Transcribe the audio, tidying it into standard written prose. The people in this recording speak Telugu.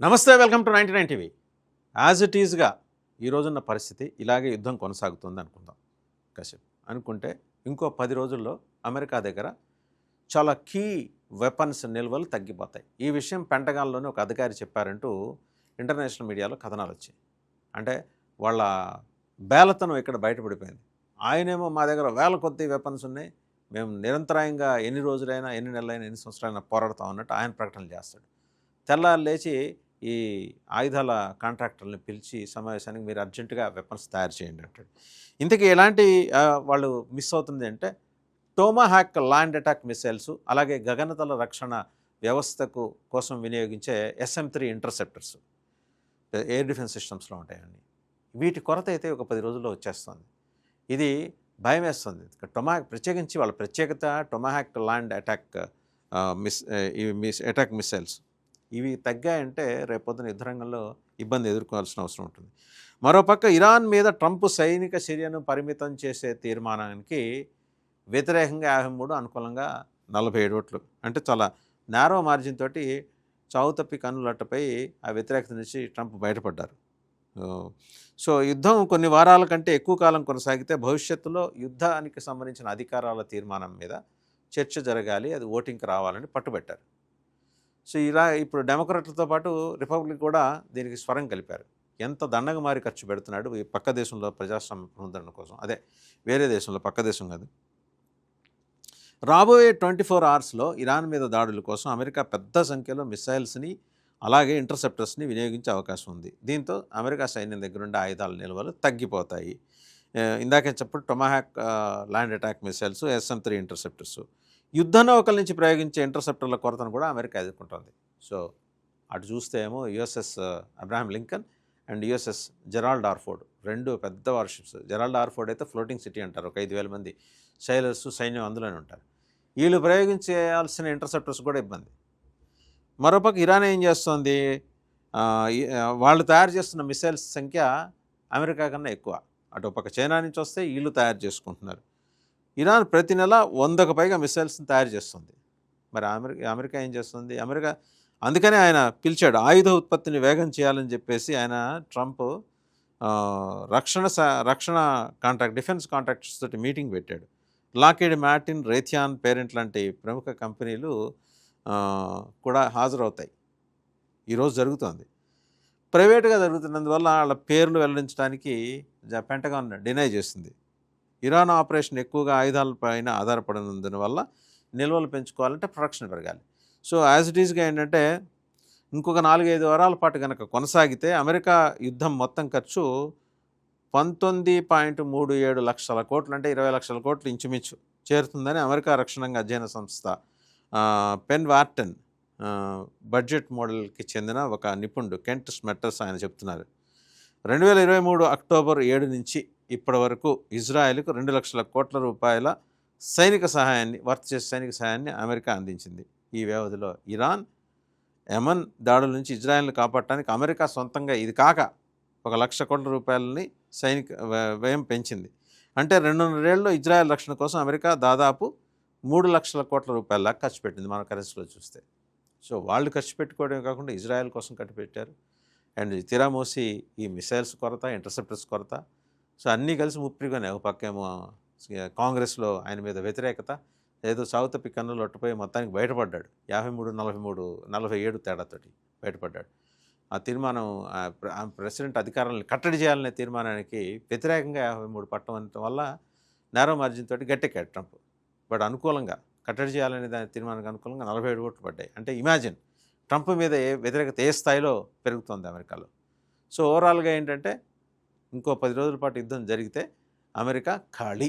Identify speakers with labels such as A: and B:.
A: నమస్తే, welcome to 99 TV. As it ఈజ్గా ఈ రోజున్న పరిస్థితి ఇలాగే యుద్ధం కొనసాగుతుంది అనుకుందాం. కాసేపు అనుకుంటే ఇంకో 10 రోజుల్లో అమెరికా దగ్గర చాలా కీ వెపన్స్ నిల్వలు తగ్గిపోతాయి. ఈ విషయం పెంటగాన్లోనే ఒక అధికారి చెప్పారంటూ ఇంటర్నేషనల్ మీడియాలో కథనాలు వచ్చాయి. అంటే వాళ్ళ బేలతనం ఇక్కడ బయటపడిపోయింది. ఆయనేమో మా దగ్గర వేల కొద్ది వెపన్స్ ఉన్నాయి, మేము నిరంతరాయంగా ఎన్ని రోజులైనా ఎన్ని నెలలైనా ఎన్ని సంవత్సరాలైనా పోరాడతాం అన్నట్టు ఆయన ప్రకటనలు చేస్తాడు. తెల్లారు లేచి ఈ ఆయుధాల కాంట్రాక్టర్ని పిలిచి సమావేశానికి మీరు అర్జెంటుగా వెపన్స్ తయారు చేయండి అంటాడు. ఇంతకీ ఎలాంటి వాళ్ళు మిస్ అవుతుంది అంటే టోమాహాక్ ల్యాండ్ అటాక్ మిసైల్స్, అలాగే గగనతల రక్షణ వ్యవస్థకు కోసం వినియోగించే SM-3 ఇంటర్సెప్టర్స్ ఎయిర్ డిఫెన్స్ సిస్టమ్స్లో ఉంటాయండి. వీటి కొరత అయితే ఒక 10 రోజుల్లో వచ్చేస్తుంది. ఇది భయం వేస్తుంది. ప్రత్యేకించి వాళ్ళ ప్రత్యేకత టొమాహాక్ ల్యాండ్ అటాక్ అటాక్ మిసైల్స్ ఇవి తగ్గాయంటే రేపొద్దున యుద్ధ రంగంలో ఇబ్బంది ఎదుర్కోవాల్సిన అవసరం ఉంటుంది. మరోపక్క ఇరాన్ మీద ట్రంప్ సైనిక చర్యను పరిమితం చేసే తీర్మానానికి వ్యతిరేకంగా 53, అనుకూలంగా 47 ఓట్లు. అంటే చాలా నేరో మార్జిన్ తోటి చావు తప్పి కన్నులట్టపై ఆ వ్యతిరేకత నుంచి ట్రంప్ బయటపడ్డారు. సో యుద్ధం కొన్ని వారాల కంటే ఎక్కువ కాలం కొనసాగితే భవిష్యత్తులో యుద్ధానికి సంబంధించిన అధికారాల తీర్మానం మీద చర్చ జరగాలి, అది ఓటింగ్కి రావాలని పట్టుబట్టారు. సో ఇలా ఇప్పుడు డెమోక్రాట్లతో పాటు రిపబ్లిక్ కూడా దీనికి స్వరం కలిపారు. ఎంత దండగ మారి ఖర్చు పెడుతున్నాడు ఈ పక్క దేశంలో ప్రజాస్వామ్య పునరుద్ధరణ కోసం, అదే వేరే దేశంలో, పక్క దేశం కాదు. రాబోయే 24 అవర్స్లో ఇరాన్ మీద దాడుల కోసం అమెరికా పెద్ద సంఖ్యలో మిసైల్స్ని అలాగే ఇంటర్సెప్టర్స్ని వినియోగించే అవకాశం ఉంది. దీంతో అమెరికా సైన్యం దగ్గర ఉండే ఆయుధాల నిల్వలు తగ్గిపోతాయి. ఇందాకే చెప్పు టొమాహాక్ land attack missiles, SM-3 interceptors, యుద్ధ నౌకల నుంచి ప్రయోగించే ఇంటర్సెప్టర్ల కొరతను కూడా అమెరికా ఎదుర్కొంటుంది. సో అటు చూస్తే ఏమో USS Abraham Lincoln and USS Gerald R Ford, రెండు పెద్ద వార్షిప్స్. జెరాల్డ్ ఆర్ ఫోర్డ్ అయితే ఫ్లోటింగ్ సిటీ అంటారు, ఒక 5,000 మంది సైలర్స్ సైన్యం అందులోనే ఉంటారు. వీళ్ళు ప్రయోగించాల్సిన ఇంటర్సెప్టర్స్ కూడా ఇబ్బంది. మరోపక్క ఇరాన్ ఏం చేస్తుంది, వాళ్ళు తయారు చేస్తున్న మిసైల్స్ సంఖ్య అమెరికా కన్నా ఎక్కువ. అటు పక్క చైనా నుంచి వస్తే వీళ్ళు తయారు చేసుకుంటున్నారు. ఇరాన్ ప్రతి నెల 100కు పైగా మిసైల్స్ని తయారు చేస్తుంది. మరి అమెరికా ఏం చేస్తుంది? అమెరికా అందుకనే ఆయన పిలిచాడు, ఆయుధ ఉత్పత్తిని వేగం చేయాలని చెప్పేసి ఆయన ట్రంప్ రక్షణ కాంట్రాక్ట్, డిఫెన్స్ కాంట్రాక్టర్స్ తోటి మీటింగ్ పెట్టాడు. లాక్హీడ్ మార్టిన్, రేథియాన్ పేరెంట్ లాంటి ప్రముఖ కంపెనీలు కూడా హాజరవుతాయి. ఈరోజు జరుగుతోంది. ప్రైవేటుగా జరుగుతున్నందువల్ల వాళ్ళ పేర్లు వెల్లడించడానికి పెంటగాన్ డినై చేస్తుంది. ఇరాన్ ఆపరేషన్ ఎక్కువగా ఆయుధాలపైన ఆధారపడినందున వల్ల నిల్వలు పెంచుకోవాలంటే ప్రొడక్షన్ పెరగాలి. సో యాజ్ ఇట్ ఈజ్గా ఏంటంటే ఇంకొక 4-5 వారాల పాటు కనుక కొనసాగితే అమెరికా యుద్ధం మొత్తం ఖర్చు 19.37 లక్షల కోట్లు, అంటే 20 లక్షల కోట్లు ఇంచుమించు చేరుతుందని అమెరికా రక్షణ అధ్యయన సంస్థ పెన్ వార్టన్ బడ్జెట్ మోడల్కి చెందిన ఒక నిపుణుడు కెంట్ స్మెట్టర్స్ ఆయన చెప్తున్నారు. 2023 అక్టోబర్ 7 నుంచి ఇప్పటి వరకు ఇజ్రాయెల్కు 2 లక్షల కోట్ల రూపాయల సైనిక సహాయాన్ని అమెరికా అందించింది. ఈ వ్యవధిలో ఇరాన్, యెమెన్ దాడుల నుంచి ఇజ్రాయెల్ని కాపాడటానికి అమెరికా సొంతంగా ఇది కాక 1 లక్ష కోట్ల రూపాయలని సైనిక వ్యయం పెంచింది. అంటే 2.5 ఏళ్ళలో ఇజ్రాయెల్ రక్షణ కోసం అమెరికా దాదాపు 3 లక్షల కోట్ల రూపాయల దాకా ఖర్చు పెట్టింది మన కరెన్సీలో చూస్తే. సో వాళ్ళు ఖర్చు పెట్టుకోవడమే కాకుండా ఇజ్రాయెల్ కోసం ఖర్చు పెట్టారు. అండ్ తిరామోసి ఈ మిసైల్స్ కొరత, ఇంటర్సెప్టర్స్ కొరత, సో అన్నీ కలిసి ముప్పిరిగానే. ఒక పక్కేమో కాంగ్రెస్లో ఆయన మీద వ్యతిరేకత, ఏదో సావుతప్పి కన్నులు ఒట్టపోయి మొత్తానికి బయటపడ్డాడు. 53-47 తేడాతోటి బయటపడ్డాడు. ఆ తీర్మానం ప్రెసిడెంట్ అధికారాలను కట్టడి చేయాలనే తీర్మానానికి వ్యతిరేకంగా 53 పట్టడం వల్ల నేరో మార్జిన్ తోటి గట్టెక్కాడు ట్రంప్. బట్ అనుకూలంగా కట్టడి చేయాలనే దాని తీర్మానానికి అనుకూలంగా 47 ఓట్లు పడ్డాయి. అంటే ఇమాజిన్ ట్రంప్ మీద వ్యతిరేకత ఏ స్థాయిలో పెరుగుతుంది అమెరికాలో. సో ఓవరాల్గా ఏంటంటే ఇంకో 10 రోజుల పాటు యుద్ధం జరిగితే అమెరికా ఖాళీ.